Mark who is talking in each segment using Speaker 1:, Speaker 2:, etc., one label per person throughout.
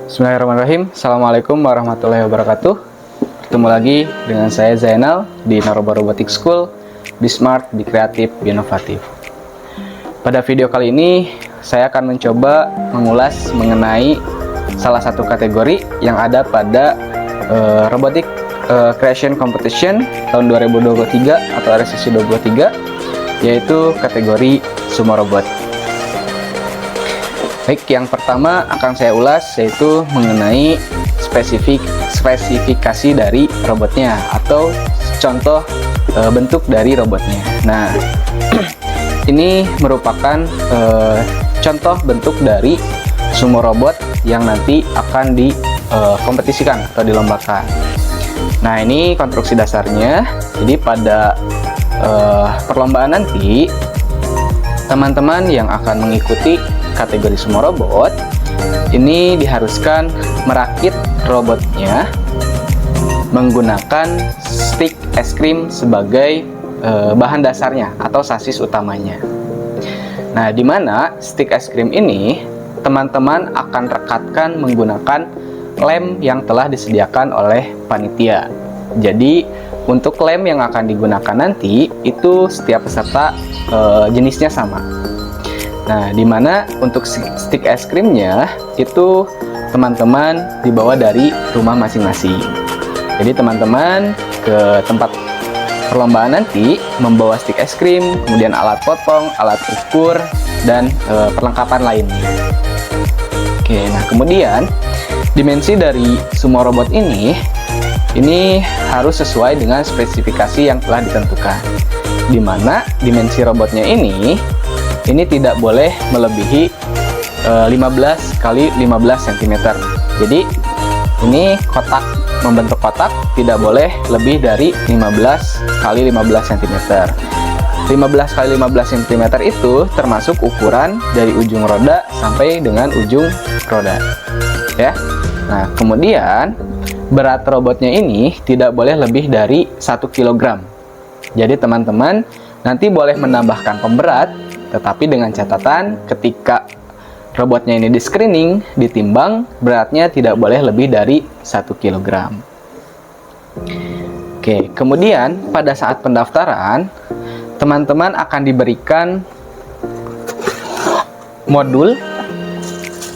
Speaker 1: Bismillahirrahmanirrahim. Assalamualaikum warahmatullahi wabarakatuh. Bertemu lagi dengan saya Zainal di Naroba Robotics School. Be smart, be kreatif, be inovatif. Pada video kali ini saya akan mencoba mengulas mengenai salah satu kategori yang ada pada Robotic Creation Competition tahun 2023 atau RSCC 23, yaitu kategori Sumo Robot. Baik, yang pertama akan saya ulas yaitu mengenai spesifikasi dari robotnya atau contoh bentuk dari robotnya. Nah, ini merupakan contoh bentuk dari sumo robot yang nanti akan dikompetisikan atau dilombakan. Nah, ini konstruksi dasarnya. Jadi pada perlombaan nanti, teman-teman yang akan mengikuti kategori sumo robot ini diharuskan merakit robotnya menggunakan stick es krim sebagai bahan dasarnya atau sasis utamanya. Nah, di mana stick es krim ini teman-teman akan rekatkan menggunakan lem yang telah disediakan oleh panitia. Jadi untuk lem yang akan digunakan nanti itu setiap peserta jenisnya sama. Nah, di mana untuk stick es krimnya itu teman-teman dibawa dari rumah masing-masing. Jadi teman-teman ke tempat perlombaan nanti membawa stick es krim, kemudian alat potong, alat ukur, dan perlengkapan lainnya. Oke, nah kemudian dimensi dari sumo robot ini harus sesuai dengan spesifikasi yang telah ditentukan. Di mana dimensi robotnya ini tidak boleh melebihi 15 kali 15 cm. Jadi ini membentuk kotak tidak boleh lebih dari 15 kali 15 cm. 15 kali 15 cm itu termasuk ukuran dari ujung roda sampai dengan ujung roda. Ya. Nah, kemudian berat robotnya ini tidak boleh lebih dari 1 kg. Jadi teman-teman nanti boleh menambahkan pemberat, tetapi dengan catatan ketika robotnya ini di screening, ditimbang, beratnya tidak boleh lebih dari 1 kg. Oke, kemudian pada saat pendaftaran, teman-teman akan diberikan modul,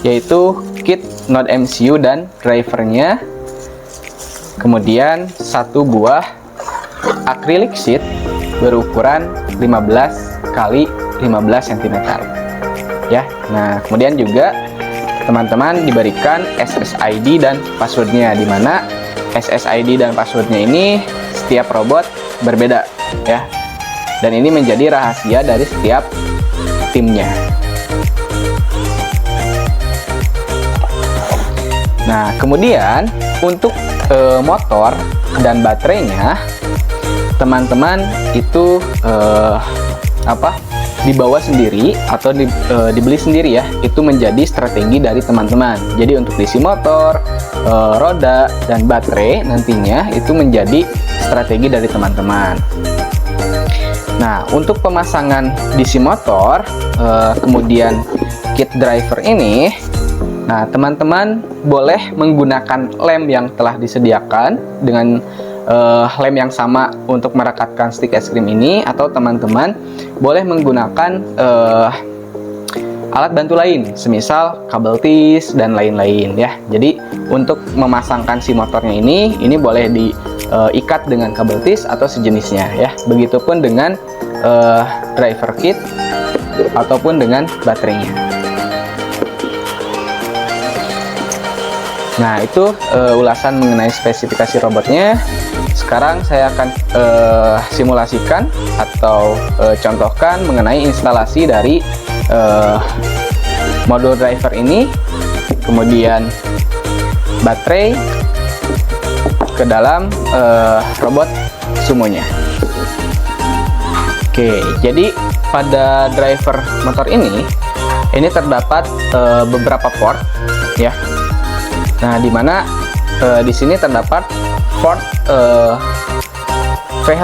Speaker 1: yaitu kit node MCU dan drivernya, kemudian satu buah acrylic sheet berukuran 15 kali 15 cm. Ya. Nah, kemudian juga teman-teman diberikan SSID dan passwordnya, di mana SSID dan passwordnya ini setiap robot berbeda, ya. Dan ini menjadi rahasia dari setiap timnya. Nah, kemudian untuk motor dan baterainya, teman-teman itu dibawa sendiri atau dibeli sendiri, ya. Itu menjadi strategi dari teman-teman. Jadi untuk DC motor, roda, dan baterai nantinya itu menjadi strategi dari teman-teman. Nah, untuk pemasangan DC motor, kemudian kit driver ini, nah teman-teman boleh menggunakan lem yang telah disediakan dengan lem yang sama untuk merekatkan stick es krim ini, atau teman-teman boleh menggunakan alat bantu lain, semisal kabel tis dan lain-lain, ya. Jadi untuk memasangkan si motornya ini boleh diikat dengan kabel tis atau sejenisnya, ya. Begitupun dengan driver kit ataupun dengan baterainya. Nah, itu ulasan mengenai spesifikasi robotnya. Sekarang saya akan simulasikan atau contohkan mengenai instalasi dari modul driver ini, kemudian baterai ke dalam robot sumonya. Oke, jadi pada driver motor ini terdapat beberapa port, ya. Nah, di mana di sini terdapat port VH,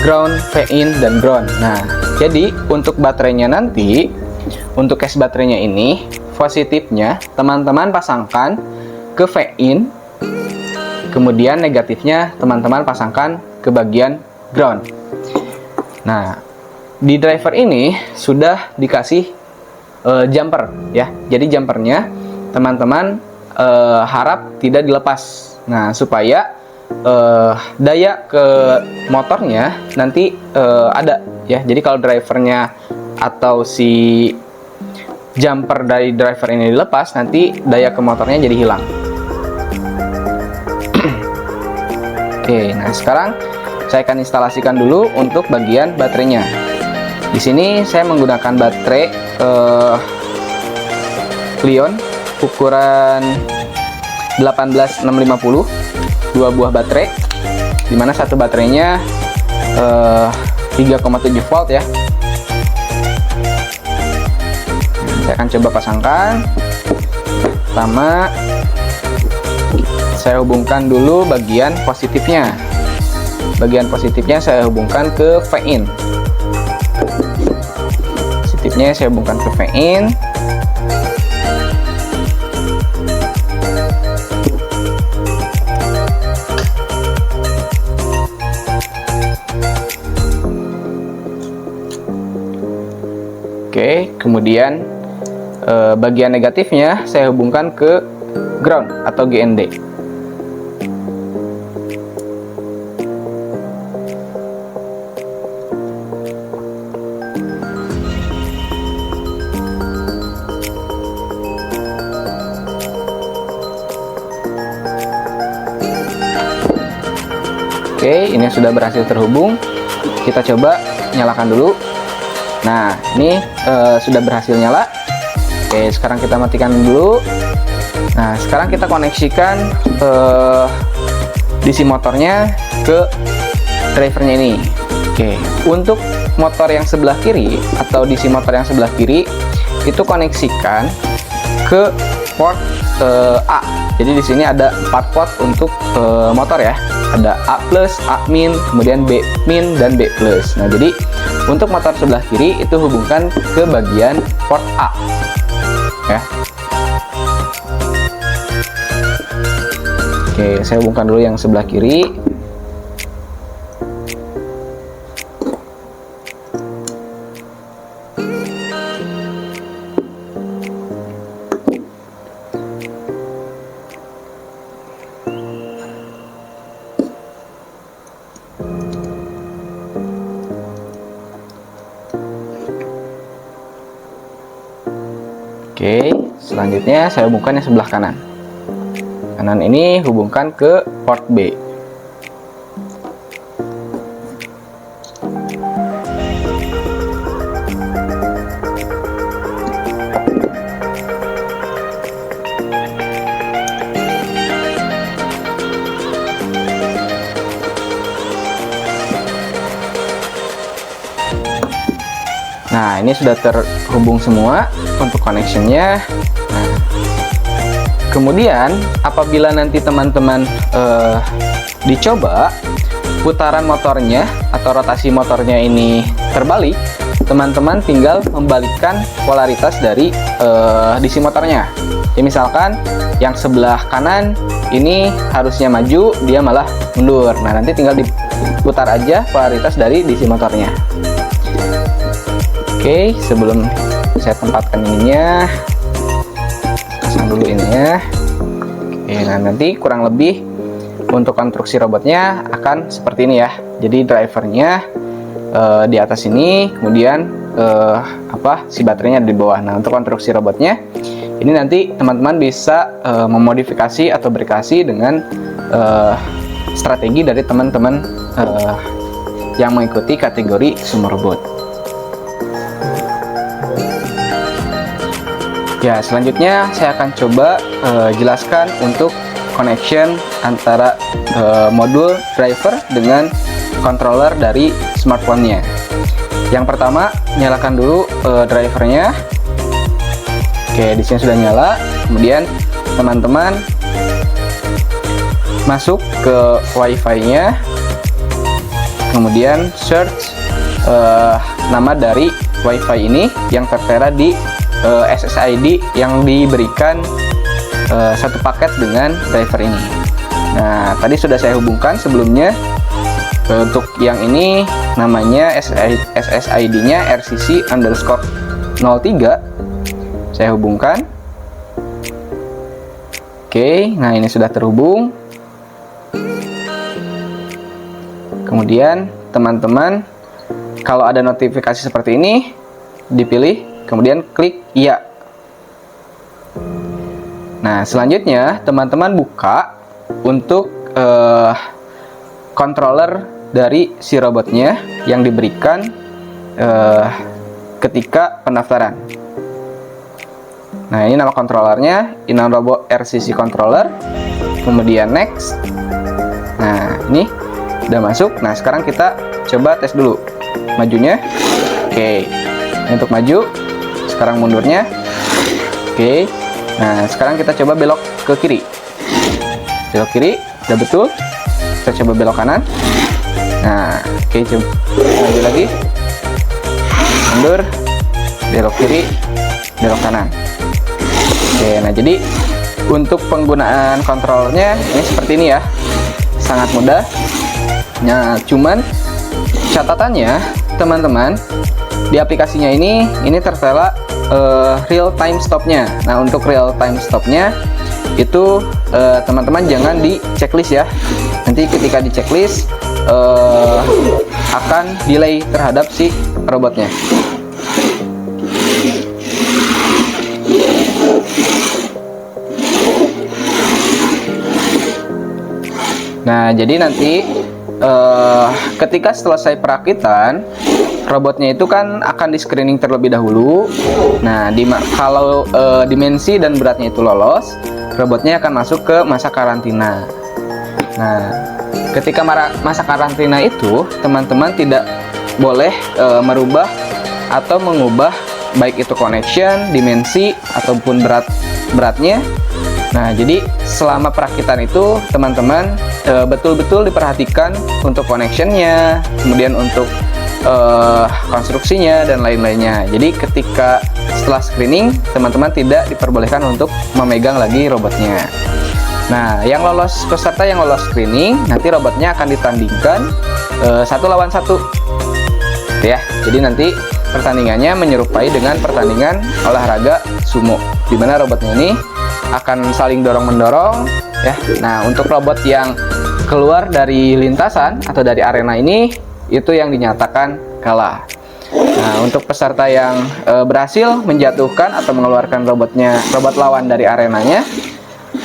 Speaker 1: ground, V-in, dan ground. Nah, jadi untuk baterainya nanti, untuk case baterainya ini, positifnya teman-teman pasangkan ke V-in, kemudian negatifnya teman-teman pasangkan ke bagian ground. Nah, di driver ini sudah dikasih jumper ya. Jadi jumpernya teman-teman harap tidak dilepas. Nah, supaya daya ke motornya nanti ada ya. Jadi kalau drivernya atau si jumper dari driver ini dilepas, nanti daya ke motornya jadi hilang. Oke, nah sekarang saya akan instalasikan dulu untuk bagian baterainya. Di sini saya menggunakan baterai Li-ion ukuran 18650, 2 buah baterai, dimana satu baterainya 3,7 volt ya. Saya akan coba pasangkan. Pertama, saya hubungkan dulu bagian positifnya. Bagian positifnya saya hubungkan ke V-in. Positifnya saya hubungkan ke V-in. Oke, kemudian bagian negatifnya saya hubungkan ke ground atau GND. Oke, ini sudah berhasil terhubung. Kita coba nyalakan dulu. Nah, ini sudah berhasil nyala. Oke, sekarang kita matikan dulu. Nah, sekarang kita koneksikan DC motornya ke drivernya ini. Oke, untuk motor yang sebelah kiri atau DC motor yang sebelah kiri itu koneksikan ke port A. Jadi di sini ada 4 port untuk motor ya. Ada A+, A-, kemudian B-, dan B+. Nah, jadi untuk motor sebelah kiri itu hubungkan ke bagian port A ya. Oke, saya hubungkan dulu yang sebelah kiri. Oke, selanjutnya saya hubungkan yang sebelah kanan. Kanan ini hubungkan ke port B. Nah, ini sudah terhubung semua untuk connectionnya. Nah, kemudian apabila nanti teman-teman dicoba putaran motornya atau rotasi motornya ini terbalik, teman-teman tinggal membalikkan polaritas dari DC motornya. Jadi misalkan yang sebelah kanan ini harusnya maju, dia malah mundur. Nah, nanti tinggal diputar aja polaritas dari DC motornya. Oke, sebelum saya tempatkan ininya, pasang dulu ininya. Oke, nah nanti kurang lebih untuk konstruksi robotnya akan seperti ini ya. Jadi drivernya di atas ini, kemudian si baterainya di bawah. Nah, untuk konstruksi robotnya ini nanti teman-teman bisa memodifikasi atau berkreasi dengan strategi dari teman-teman yang mengikuti kategori sumo robot. Ya, selanjutnya saya akan coba jelaskan untuk connection antara modul driver dengan controller dari smartphone-nya. Yang pertama, nyalakan dulu drivernya. Oke, di sini sudah nyala. Kemudian teman-teman masuk ke WiFi-nya. Kemudian search nama dari WiFi ini yang tertera di SSID yang diberikan satu paket dengan driver ini. Nah, tadi sudah saya hubungkan sebelumnya. Untuk yang ini namanya SSID-nya RCC_03. Saya hubungkan. Oke, nah ini sudah terhubung. Kemudian teman-teman, kalau ada notifikasi seperti ini, dipilih, kemudian klik ya. Nah, selanjutnya teman-teman buka untuk controller dari si robotnya yang diberikan ketika pendaftaran. Nah, ini nama controllernya, InnoRobot RCC Controller. Kemudian next. Nah, ini udah masuk. Nah, sekarang kita coba tes dulu majunya. Oke, untuk maju. Sekarang mundurnya. Oke. Nah, sekarang kita coba belok ke kiri. Belok kiri, udah betul. Kita coba belok kanan. Nah, oke, coba maju lagi. Mundur, belok kiri, belok kanan. Oke, nah jadi untuk penggunaan kontrolnya ini seperti ini ya. Sangat mudah. Nah, cuman catatannya teman-teman, di aplikasinya ini tertera real time stopnya. Nah, untuk real time stopnya itu teman-teman jangan di checklist ya. Nanti ketika di checklist akan delay terhadap si robotnya. Nah, jadi nanti ketika selesai perakitan, robotnya itu kan akan di screening terlebih dahulu. Nah, kalau dimensi dan beratnya itu lolos, robotnya akan masuk ke masa karantina. Nah, ketika masa karantina itu, teman-teman tidak boleh merubah atau mengubah baik itu connection, dimensi, ataupun beratnya. Nah, jadi selama perakitan itu teman-teman betul-betul diperhatikan untuk connectionnya, kemudian untuk konstruksinya dan lain-lainnya. Jadi ketika setelah screening, teman-teman tidak diperbolehkan untuk memegang lagi robotnya. Nah, peserta yang lolos screening, nanti robotnya akan ditandingkan 1 lawan 1 ya. Jadi nanti pertandingannya menyerupai dengan pertandingan olahraga sumo, di mana robotnya ini akan saling dorong-mendorong ya. Nah, untuk robot yang keluar dari lintasan atau dari arena ini, itu yang dinyatakan kalah. Nah, untuk peserta yang berhasil menjatuhkan atau mengeluarkan robot lawan dari arenanya,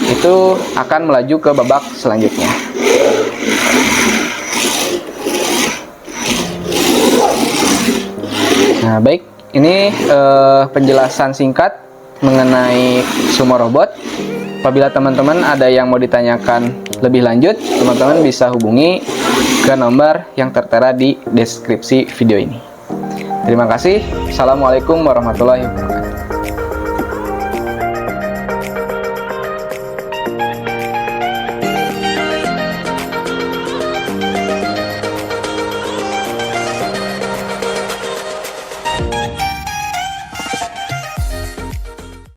Speaker 1: itu akan melaju ke babak selanjutnya. Nah, baik, ini penjelasan singkat mengenai sumo robot. Apabila teman-teman ada yang mau ditanyakan lebih lanjut, teman-teman bisa hubungi ke nomor yang tertera di deskripsi video ini. Terima kasih. Assalamualaikum warahmatullahi wabarakatuh.